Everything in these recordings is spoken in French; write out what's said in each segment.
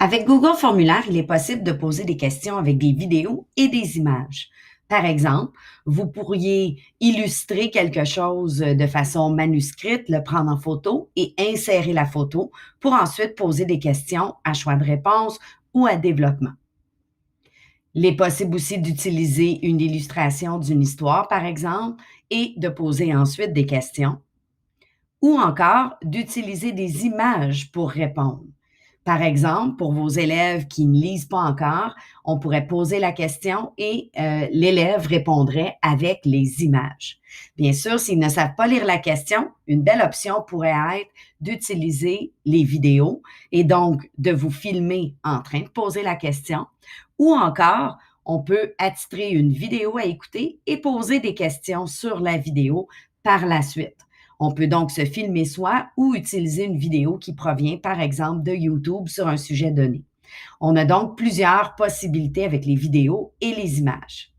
Avec Google Formulaire, il est possible de poser des questions avec des vidéos et des images. Par exemple, vous pourriez illustrer quelque chose de façon manuscrite, le prendre en photo et insérer la photo pour ensuite poser des questions à choix de réponse ou à développement. Il est possible aussi d'utiliser une illustration d'une histoire, par exemple, et de poser ensuite des questions, ou encore d'utiliser des images pour répondre. Par exemple, pour vos élèves qui ne lisent pas encore, on pourrait poser la question et l'élève répondrait avec les images. Bien sûr, s'ils ne savent pas lire la question, une belle option pourrait être d'utiliser les vidéos et donc de vous filmer en train de poser la question, ou encore, on peut attitrer une vidéo à écouter et poser des questions sur la vidéo par la suite. On peut donc se filmer soi ou utiliser une vidéo qui provient, par exemple, de YouTube sur un sujet donné. On a donc plusieurs possibilités avec les vidéos et les images.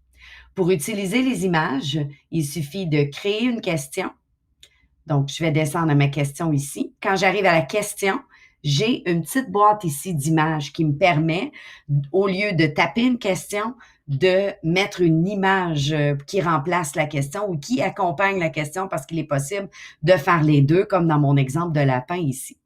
Pour utiliser les images, il suffit de créer une question. Donc, je vais descendre à ma question ici. Quand j'arrive à la question, j'ai une petite boîte ici d'images qui me permet, au lieu de taper une question, de mettre une image qui remplace la question ou qui accompagne la question parce qu'il est possible de faire les deux, comme dans mon exemple de lapin ici.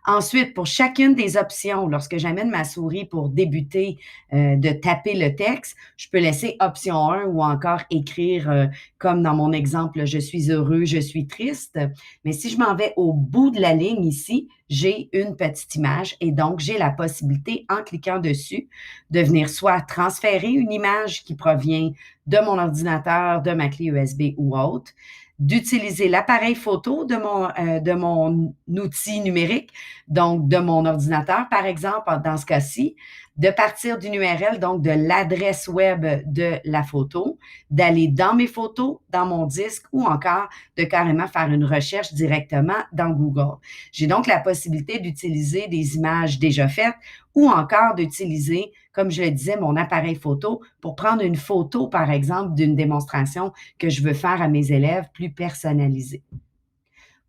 Ensuite, pour chacune des options, lorsque j'amène ma souris pour débuter de taper le texte, je peux laisser option 1 ou encore écrire comme dans mon exemple, je suis heureux, je suis triste. Mais si je m'en vais au bout de la ligne ici, j'ai une petite image et donc j'ai la possibilité, en cliquant dessus, de venir soit transférer une image qui provient de mon ordinateur, de ma clé USB ou autre, d'utiliser l'appareil photo de mon outil numérique, donc de mon ordinateur, par exemple, dans ce cas-ci, de partir d'une URL, donc de l'adresse web de la photo, d'aller dans mes photos, dans mon disque ou encore de carrément faire une recherche directement dans Google. J'ai donc la possibilité d'utiliser des images déjà faites ou encore d'utiliser, comme je le disais, mon appareil photo pour prendre une photo, par exemple, d'une démonstration que je veux faire à mes élèves plus personnalisée.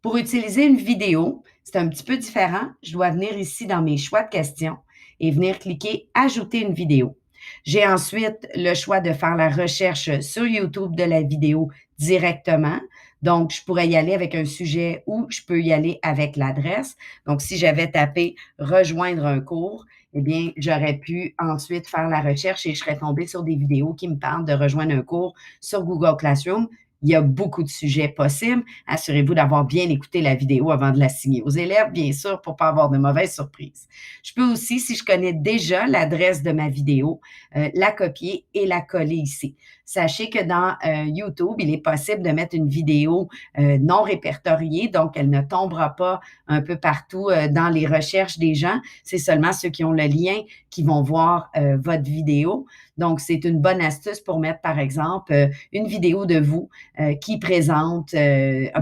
Pour utiliser une vidéo, c'est un petit peu différent. Je dois venir ici dans mes choix de questions et venir cliquer Ajouter une vidéo. J'ai ensuite le choix de faire la recherche sur YouTube de la vidéo directement. Donc, je pourrais y aller avec un sujet ou je peux y aller avec l'adresse. Donc, si j'avais tapé rejoindre un cours, eh bien, j'aurais pu ensuite faire la recherche et je serais tombée sur des vidéos qui me parlent de rejoindre un cours sur Google Classroom. Il y a beaucoup de sujets possibles. Assurez-vous d'avoir bien écouté la vidéo avant de la signer aux élèves, bien sûr, pour ne pas avoir de mauvaises surprises. Je peux aussi, si je connais déjà l'adresse de ma vidéo, la copier et la coller ici. Sachez que dans YouTube, il est possible de mettre une vidéo non répertoriée, donc elle ne tombera pas un peu partout dans les recherches des gens. C'est seulement ceux qui ont le lien qui vont voir votre vidéo. Donc, c'est une bonne astuce pour mettre, par exemple, une vidéo de vous qui présente,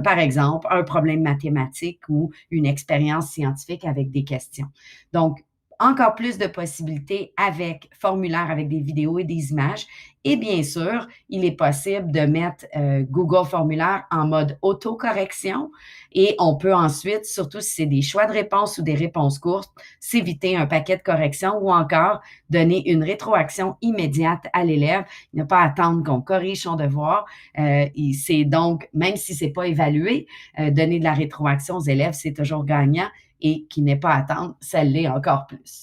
par exemple, un problème mathématique ou une expérience scientifique avec des questions. Donc, encore plus de possibilités avec formulaire, avec des vidéos et des images. Et bien sûr, il est possible de mettre Google Formulaire en mode autocorrection et on peut ensuite, surtout si c'est des choix de réponses ou des réponses courtes, s'éviter un paquet de corrections ou encore donner une rétroaction immédiate à l'élève, ne pas attendre qu'on corrige son devoir. Et c'est donc, même si c'est pas évalué, donner de la rétroaction aux élèves, c'est toujours gagnant et qui n'est pas à attendre, ça l'est encore plus.